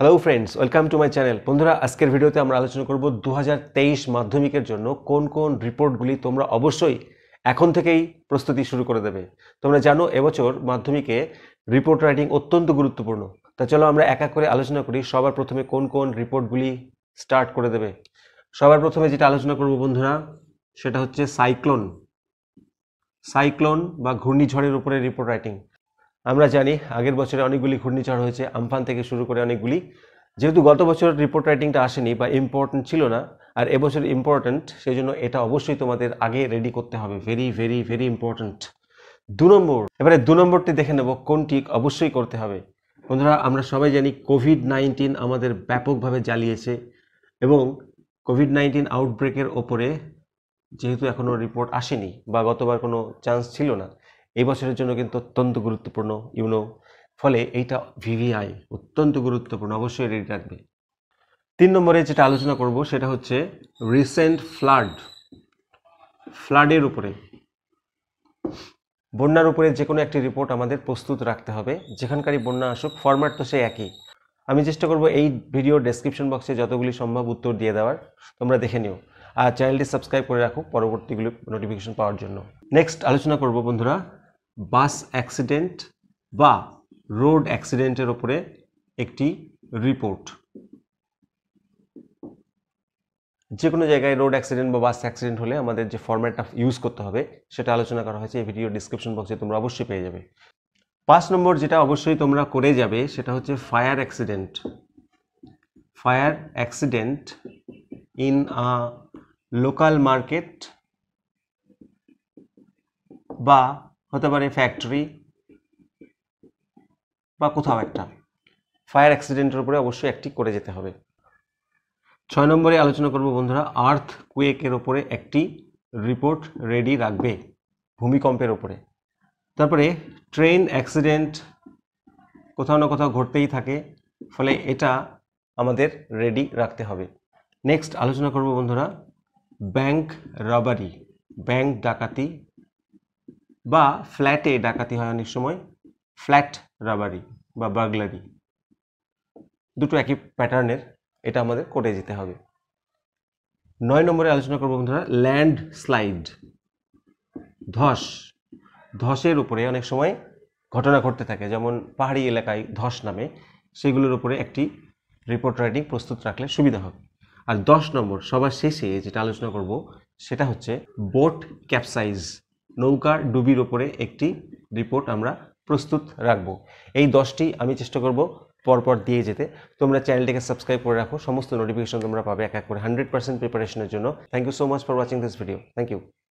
Hello friends, welcome to my channel. বন্ধুরা, আজকের ভিডিওতে আমরা আলোচনা করব 2023 মাধ্যমিকের জন্য কোন কোন রিপোর্টগুলি তোমরা অবশ্যই এখন থেকেই প্রস্তুতি শুরু করে দেবে। তোমরা জানো এবছর মাধ্যমিকে রিপোর্ট রাইটিং অত্যন্ত গুরুত্বপূর্ণ। তা চলো আমরা এক এক করে আলোচনা করি সবার প্রথমে কোন কোন রিপোর্টগুলি স্টার্ট করে দেবে। সবার প্রথমে যেটা আলোচনা করব বন্ধুরা, সেটা হচ্ছে সাইক্লোন বা ঘূর্ণিঝড়ের উপরে রিপোর্ট রাইটিং। আমরা জানি আগের বছরে অনেকগুলি ঘূর্ণিঝড় হয়েছে, আমফান থেকে শুরু করে অনেকগুলি। যেহেতু গত বছর রিপোর্ট রাইটিংটা আসেনি বা ইম্পর্টেন্ট ছিল না, আর এবছর ইম্পর্টেন্ট, সেই জন্য এটা অবশ্যই তোমাদের আগে রেডি করতে হবে। Very very very important. 2 নম্বর, এবারে 2 নম্বরটি দেখে নেব কোনটি অবশ্যই করতে হবে। বন্ধুরা, আমরা সবাই জানি কোভিড-19 আমাদের ব্যাপকভাবে জ্বালিয়েছে এবং কোভিড-19 আউটব্রেকের ওপরে যেহেতু এখনও রিপোর্ট আসেনি বা গতবার কোনো চান্স ছিল না, এই বছরের জন্য কিন্তু অত্যন্ত গুরুত্বপূর্ণ ফলে এইটা ভিভিআই অত্যন্ত গুরুত্বপূর্ণ, অবশ্যই রেডি রাখবে। 3 নম্বরে যেটা আলোচনা করব সেটা হচ্ছে রিসেন্ট ফ্লাডের উপরে, বন্যার উপরে যে কোনো একটি রিপোর্ট আমাদের প্রস্তুত রাখতে হবে। যেখানকারই বন্যা আসুক, ফরম্যাট তো সেই একই। আমি চেষ্টা করব এই ভিডিও ডেসক্রিপশন বক্সে যতগুলি সম্ভব উত্তর দিয়ে দেওয়ার, তোমরা দেখে নিও। আর চ্যানেলটি সাবস্ক্রাইব করে রাখো পরবর্তীগুলো নোটিফিকেশন পাওয়ার জন্য। নেক্সট আলোচনা করব বন্ধুরা বাস অ্যাক্সিডেন্ট বা রোড অ্যাক্সিডেন্টের ওপরে একটি রিপোর্ট। যে কোনো জায়গায় রোড অ্যাক্সিডেন্ট বা বাস অ্যাক্সিডেন্ট হলে আমাদের যে ফরম্যাটটা ইউজ করতে হবে সেটা আলোচনা করা হয়েছে এই ভিডিও ডিসক্রিপশন বক্সে, তোমরা অবশ্যই পেয়ে যাবে। 5 নম্বর যেটা অবশ্যই তোমরা করে যাবে সেটা হচ্ছে fire accident in a local market বা হতে পারে ফ্যাক্টরি বা কোথাও একটা ফায়ার অ্যাক্সিডেন্টের উপরে অবশ্যই একটি করে যেতে হবে। 6 নম্বরে আলোচনা করব বন্ধুরা আর্থকুয়েকের ওপরে একটি রিপোর্ট রেডি রাখবে, ভূমিকম্পের ওপরে। তারপরে ট্রেন অ্যাক্সিডেন্ট কোথাও না কোথাও ঘটতেই থাকে, ফলে এটা আমাদের রেডি রাখতে হবে। নেক্সট আলোচনা করব বন্ধুরা ব্যাংক ডাকাতি বা ফ্ল্যাটে ডাকাতি হয় অনেক সময়, ফ্ল্যাট রাবারি বা বার্গলারি, দুটো একই প্যাটার্নের, এটা আমাদের করে যেতে হবে। 9 নম্বরে আলোচনা করব বন্ধুরা ল্যান্ডস্লাইড, ধসের উপরে অনেক সময় ঘটনা ঘটতে থাকে, যেমন পাহাড়ি এলাকায় ধস নামে, সেগুলোর উপরে একটি রিপোর্ট রাইটিং প্রস্তুত রাখলে সুবিধা হবে। আর 10 নম্বর সবার শেষে যেটা আলোচনা করব সেটা হচ্ছে বোট ক্যাপসাইজ, নৌকা ডুবির ওপরে একটি রিপোর্ট আমরা প্রস্তুত রাখবো। এই 10টি আমি চেষ্টা করব পরপর দিয়ে যেতে। তোমরা চ্যানেলটিকে সাবস্ক্রাইব করে রাখো, সমস্ত নোটিফিকেশন তোমরা পাবে এক এক করে 100% প্রিপারেশনের জন্য। Thank you so much for watching this video. Thank you.